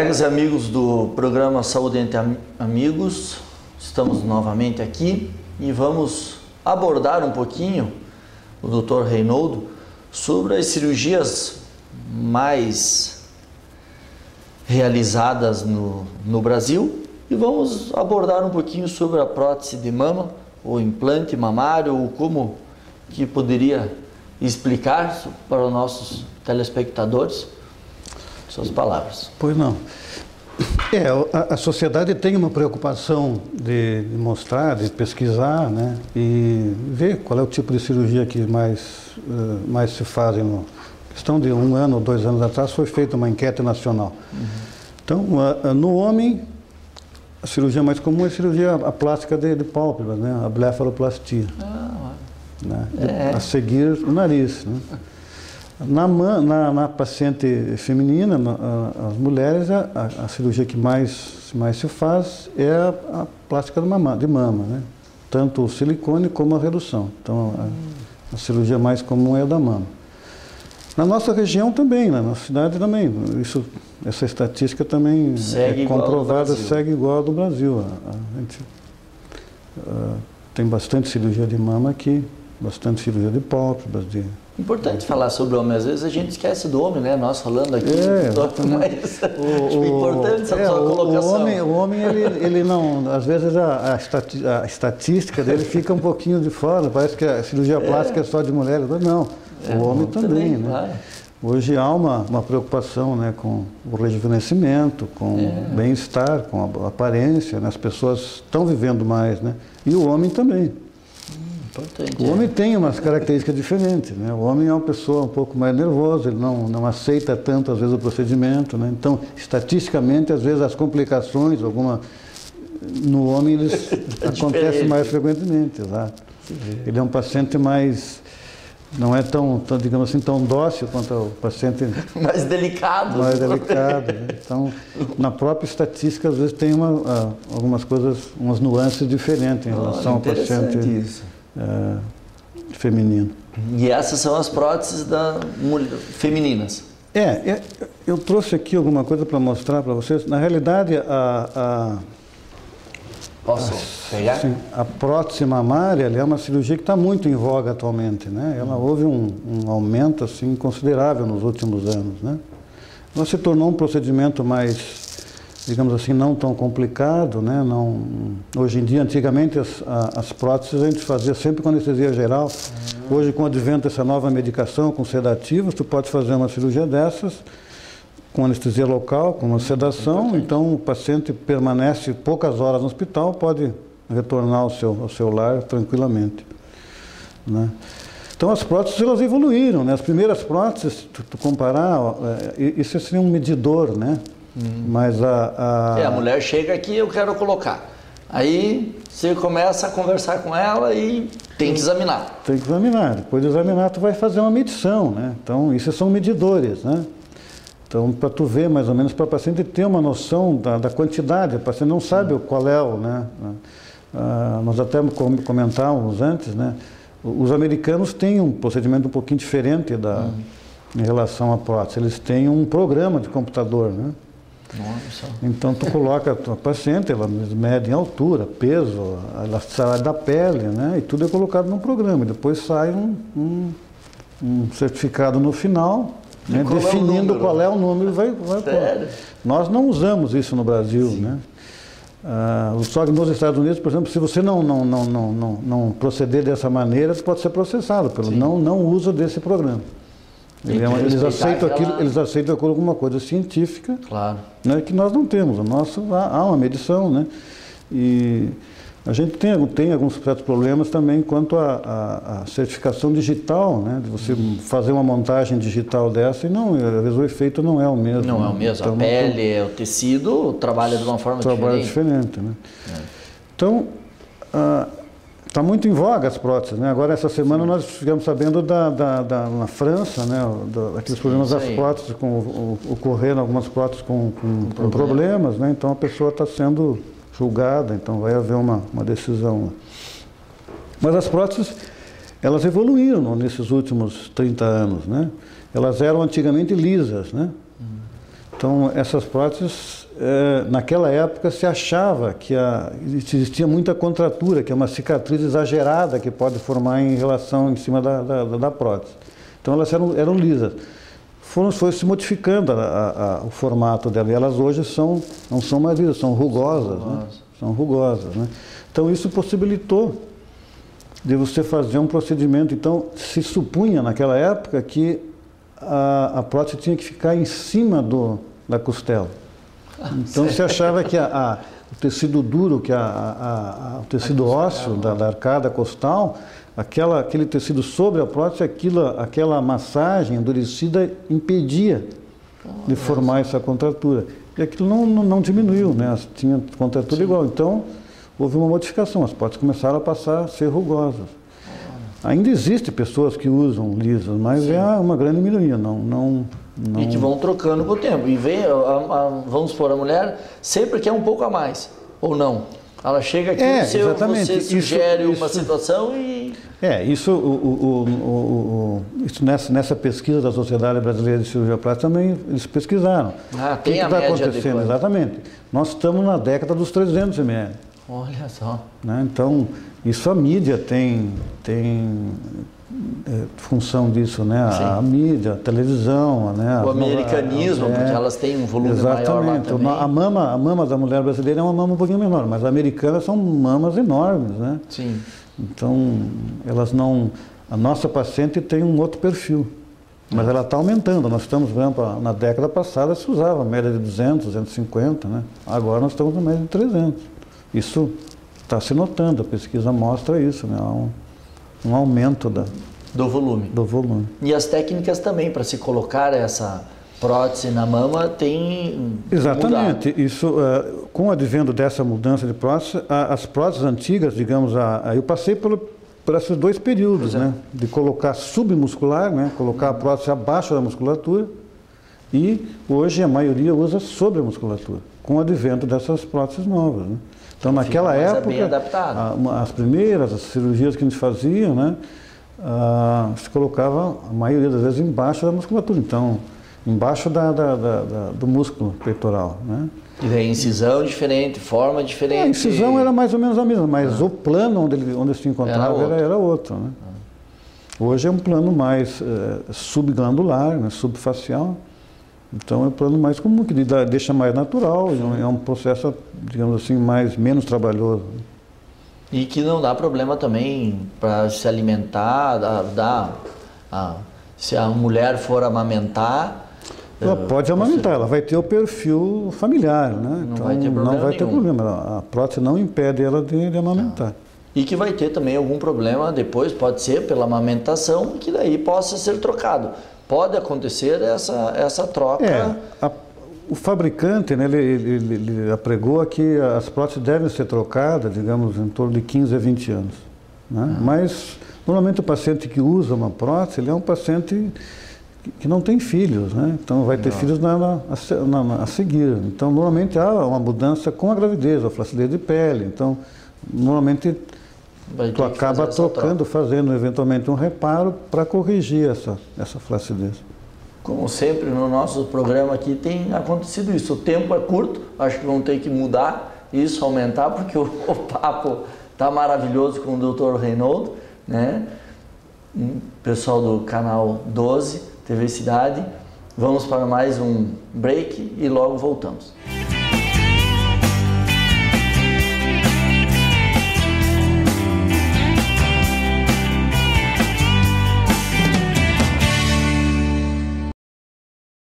Colegas e amigos do programa Saúde entre Amigos, estamos novamente aqui e vamos abordar um pouquinho, o Dr. Reinoldo, sobre as cirurgias mais realizadas no Brasil e vamos abordar um pouquinho sobre a prótese de mama, o implante mamário, ou como que poderia explicar para os nossos telespectadores. Suas palavras. Pois não. A sociedade tem uma preocupação de mostrar, de pesquisar, né, e ver qual é o tipo de cirurgia que mais se fazem. No questão de 1 ano ou 2 anos atrás foi feita uma enquete nacional. Então, no homem, a cirurgia mais comum é a cirurgia plástica de pálpebras, né, a blefaroplastia. Né, a seguir o nariz, né. Na paciente feminina, as mulheres, a cirurgia que mais se faz é a plástica de mama, né? Tanto o silicone como a redução. Então, a cirurgia mais comum é a da mama. Na nossa região também, na nossa cidade também. Essa estatística também é comprovada, segue igual a do Brasil. A gente tem bastante cirurgia de mama aqui, bastante cirurgia de pálpebras, Importante falar sobre o homem, às vezes a gente esquece do homem, né? Nós falando aqui, mas importante essa sua colocação. O homem ele não, às vezes a estatística dele fica um pouquinho de fora, parece que a cirurgia plástica é só de mulheres, mas não, o homem também, né? Claro. Hoje há uma preocupação, né, com o rejuvenescimento, com o bem-estar, com a aparência, né? As pessoas estão vivendo mais, né? E o homem também. O homem tem umas características diferentes, né? O homem é uma pessoa um pouco mais nervosa, ele não aceita tanto, às vezes, o procedimento, né? Então, estatisticamente, às vezes, as complicações, no homem, eles acontecem mais frequentemente, exato. Ele é um paciente mais, não é tão, digamos assim, tão dócil quanto o paciente... mais delicado. Mais delicado, né? Então, na própria estatística, às vezes, tem algumas coisas, umas nuances diferentes em relação ao paciente... Isso. Feminino. E essas são as próteses femininas? Eu trouxe aqui alguma coisa para mostrar para vocês. Na realidade, Posso pegar? Sim, a prótese mamária é uma cirurgia que está muito em voga atualmente, né? Ela houve um aumento assim, considerável nos últimos anos, né? Ela se tornou um procedimento mais, digamos assim, não tão complicado, né? Hoje em dia, antigamente, as próteses a gente fazia sempre com anestesia geral. Hoje, com o advento dessa nova medicação, com sedativos, tu pode fazer uma cirurgia dessas, com anestesia local, com uma sedação, então o paciente permanece poucas horas no hospital, pode retornar ao seu lar tranquilamente, né? Então, as próteses, elas evoluíram, né? As primeiras próteses, tu comparar, isso seria um medidor, né? Mas a mulher chega aqui, eu quero colocar. Aí você começa a conversar com ela e tem que examinar. Tem que examinar. Depois de examinar, tu vai fazer uma medição, né? Então, isso são medidores, né? Então, para tu ver mais ou menos, para o paciente ter uma noção da quantidade, o paciente não sabe qual é o, né? Nós até comentávamos antes, né? Os americanos têm um procedimento um pouquinho diferente em relação à prótese. Eles têm um programa de computador, né? Nossa. Então, tu coloca a tua paciente, ela mede em altura, peso, a elasticidade da pele, né? E tudo é colocado num programa. E depois sai um certificado no final, né? Definindo qual é o número. Sério? Nós não usamos isso no Brasil, né? Só que nos Estados Unidos, por exemplo, se você não proceder dessa maneira, você pode ser processado pelo não uso desse programa. Eles aceitam aquilo como uma coisa científica, claro, né, que nós não temos. O nosso há uma medição, né? E a gente tem alguns certos problemas também quanto à certificação digital, né? De você fazer uma montagem digital dessa e às vezes o efeito não é o mesmo. Não é o mesmo. Então, a pele, o tecido trabalha de uma forma diferente. Trabalha diferente, né? Então, está muito em voga as próteses, né? Agora, essa semana, nós ficamos sabendo na França, né? Aqueles problemas das próteses, ocorrendo algumas próteses com problemas, né? Então, a pessoa está sendo julgada, então vai haver uma decisão. Mas as próteses, elas evoluíram nesses últimos 30 anos, né? Elas eram antigamente lisas, né? Então, essas próteses, naquela época se achava que existia muita contratura, que é uma cicatriz exagerada que pode formar em relação em cima da prótese. Então, elas eram lisas. Foi se modificando o formato dela, e elas hoje não são mais lisas, são rugosas. Né? São rugosas, né? Então, isso possibilitou de você fazer um procedimento. Então, se supunha naquela época que a prótese tinha que ficar em cima da costela. Então se achava que o tecido duro, o tecido ósseo da arcada costal, aquele tecido sobre a prótese, aquela massagem endurecida impedia de formar essa contratura. E aquilo não diminuiu, né? Tinha contratura igual. Então houve uma modificação, as próteses começaram a passar a ser rugosas. Ainda existem pessoas que usam lisas, mas é uma grande minoria, não... E que vão trocando com o tempo. E vem, vamos supor, a mulher sempre quer um pouco a mais, ou não? Ela chega aqui, você sugere uma situação e... Isso nessa pesquisa da Sociedade Brasileira de Cirurgia Plástica também eles pesquisaram. Tem a média acontecendo? Exatamente. Nós estamos na década dos 300 ml. Olha só. Né? Então, isso a mídia tem função disso, né? A mídia, a televisão, né? O americanismo, porque elas têm um volume maior lá também. A mama da mulher brasileira é uma mama um pouquinho menor, mas as americanas são mamas enormes, né? Sim. Então, elas não... A nossa paciente tem um outro perfil, mas ela está aumentando. Nós estamos vendo, na década passada se usava a média de 200, 250, né? Agora nós estamos na média de 300. Isso está se notando, a pesquisa mostra isso, né? Há um aumento do volume. E as técnicas também, para se colocar essa prótese na mama, tem Exatamente. Isso, com o advento dessa mudança de prótese, as próteses antigas, digamos, eu passei por esses dois períodos, né? De colocar submuscular, né? Colocar a prótese abaixo da musculatura, e hoje a maioria usa sobre a musculatura, com o advento dessas próteses novas, né? Então, naquela época, as primeiras cirurgias que a gente fazia, né, se colocava, a maioria das vezes, embaixo da musculatura, então, embaixo do músculo peitoral, né? E daí incisão diferente, forma diferente? A incisão era mais ou menos a mesma, mas o plano onde se encontrava era outro, né? Hoje é um plano mais subglandular, né, subfacial. Então é um plano mais comum, que deixa mais natural, é um processo, digamos assim, menos trabalhoso. E que não dá problema também para se alimentar, se a mulher for amamentar... Ela pode amamentar, ela vai ter o perfil familiar, né? Não vai ter problema. A prótese não impede ela de amamentar. E que vai ter também algum problema depois, pode ser pela amamentação, que daí possa ser trocado. Pode acontecer essa troca. O fabricante, né, ele apregou que as próteses devem ser trocadas, digamos, em torno de 15 a 20 anos. Né? Mas, normalmente, o paciente que usa uma prótese, ele é um paciente que não tem filhos, né? Então vai ter filhos a seguir. Então, normalmente, há uma mudança com a gravidez, a flacidez de pele. Então, normalmente... Tu acaba trocando, fazendo eventualmente um reparo para corrigir essa flacidez. Como sempre no nosso programa aqui tem acontecido isso. O tempo é curto, acho que vão ter que mudar isso, aumentar, porque o papo está maravilhoso com o Dr. Reinoldo, né? Pessoal do canal 12, TV Cidade. Vamos para mais um break e logo voltamos.